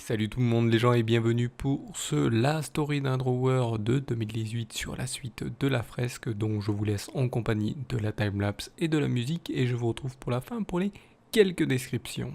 Salut tout le monde les gens et bienvenue pour ce La Story d'un Drawer de 2018 sur la suite de la fresque dont je vous laisse en compagnie de la timelapse et de la musique et je vous retrouve pour la fin pour les quelques descriptions.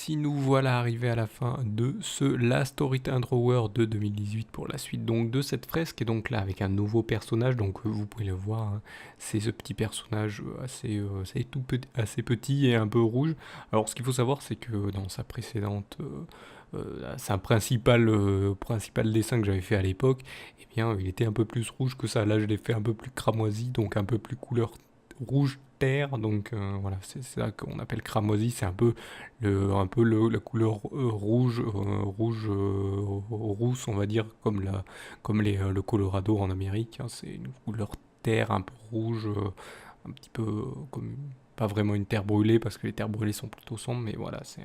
Nous voilà arrivés à la fin de ce Last Storytime Drawer de 2018 pour la suite donc de cette fresque et donc là avec un nouveau personnage donc vous pouvez le voir hein, c'est ce petit personnage assez petit et un peu rouge. Alors ce qu'il faut savoir c'est que dans sa précédente c'est un principal dessin que j'avais fait à l'époque, et bien il était un peu plus rouge que ça. Là je l'ai fait un peu plus cramoisi, donc un peu plus couleur rouge terre, donc voilà, c'est ça qu'on appelle cramoisi, c'est la couleur rousse, on va dire, le Colorado en Amérique, hein, c'est une couleur terre un peu rouge, un petit peu comme pas vraiment une terre brûlée parce que les terres brûlées sont plutôt sombres, mais voilà, ça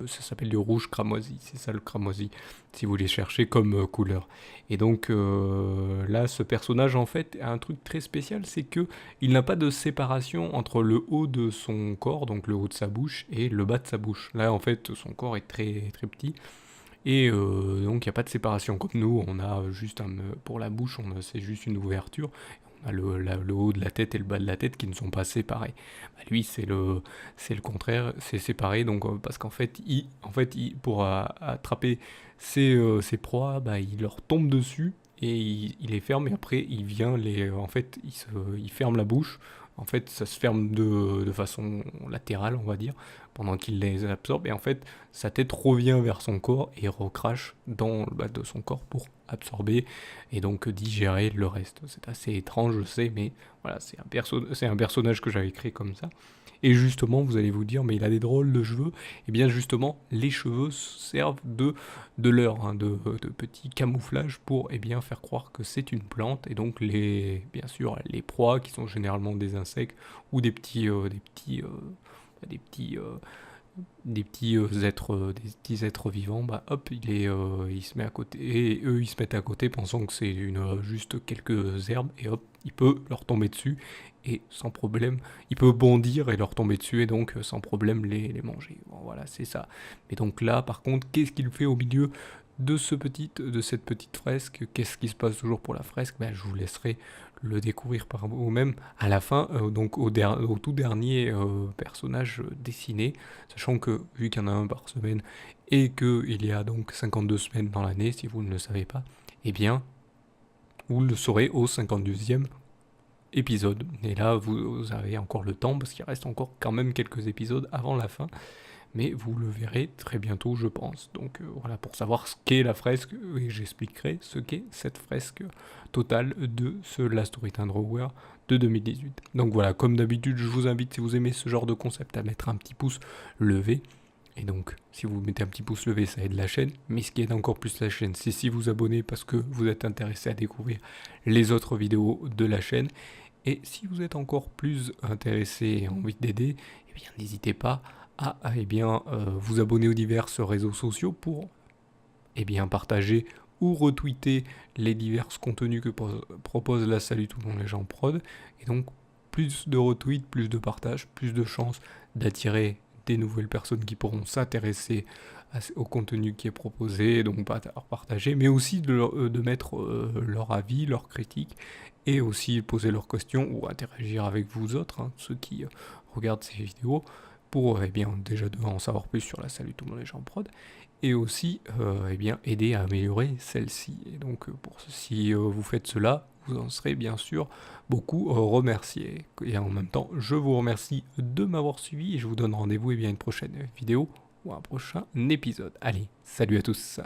s'appelle du rouge cramoisi, c'est ça le cramoisi, si vous les cherchez comme couleur. Et donc là, ce personnage en fait a un truc très spécial, c'est que il n'a pas de séparation entre le haut de son corps, donc le haut de sa bouche, et le bas de sa bouche. Là, en fait, son corps est très très petit. Et donc il n'y a pas de séparation comme nous, on a juste pour la bouche, c'est juste une ouverture. On a le haut de la tête et le bas de la tête qui ne sont pas séparés. Bah, lui c'est le contraire, c'est séparé donc parce qu'en fait pour attraper ses proies, bah, il leur tombe dessus et il les ferme et après il vient en fait il ferme la bouche. En fait, ça se ferme de façon latérale, on va dire, pendant qu'il les absorbe. Et en fait, sa tête revient vers son corps et recrache dans le bas de son corps pour absorber et donc digérer le reste. C'est assez étrange, je sais, mais voilà, c'est un personnage que j'avais créé comme ça. Et justement, vous allez vous dire, mais il a des drôles de cheveux. Et bien justement, les cheveux servent de leurre, hein, de petits camouflages pour bien faire croire que c'est une plante. Et donc, bien sûr, les proies qui sont généralement des insectes ou des petits des petits êtres vivants, bah hop, il se met à côté, et eux ils se mettent à côté pensant que c'est juste quelques herbes, et hop, il peut leur tomber dessus, et sans problème, il peut bondir et leur tomber dessus, et donc sans problème les manger. Bon, voilà, c'est ça. Mais donc là, par contre, qu'est-ce qu'il fait au milieu de cette petite fresque. Qu'est-ce qui se passe toujours pour la fresque? Je vous laisserai le découvrir par vous-même à la fin, donc au tout dernier personnage dessiné, sachant que vu qu'il y en a un par semaine et qu'il y a donc 52 semaines dans l'année, si vous ne le savez pas, eh bien, vous le saurez au 52e épisode. Et là, vous avez encore le temps, parce qu'il reste encore quand même quelques épisodes avant la fin, mais vous le verrez très bientôt, je pense. Donc voilà, pour savoir ce qu'est la fresque, et j'expliquerai ce qu'est cette fresque totale de ce Last Return Drawer de 2018. Donc voilà, comme d'habitude, je vous invite, si vous aimez ce genre de concept, à mettre un petit pouce levé. Et donc, si vous mettez un petit pouce levé, ça aide la chaîne. Mais ce qui aide encore plus la chaîne, c'est si vous abonnez parce que vous êtes intéressé à découvrir les autres vidéos de la chaîne. Et si vous êtes encore plus intéressé et envie d'aider, eh bien n'hésitez pas à vous abonner aux divers réseaux sociaux pour partager ou retweeter les divers contenus que propose la Salut tout le monde les gens prod. Et donc plus de retweets, plus de partage, plus de chances d'attirer des nouvelles personnes qui pourront s'intéresser au contenu qui est proposé, donc pas partager, mais aussi de mettre leur avis, leurs critiques, et aussi poser leurs questions ou interagir avec vous autres, ceux qui regardent ces vidéos, pour déjà en savoir plus sur la Salut tout le monde les gens prod, et aussi aider à améliorer celle-ci. Et donc si vous faites cela, vous en serez bien sûr beaucoup remerciés. Et en même temps, je vous remercie de m'avoir suivi et je vous donne rendez-vous à une prochaine vidéo ou un prochain épisode. Allez, salut à tous.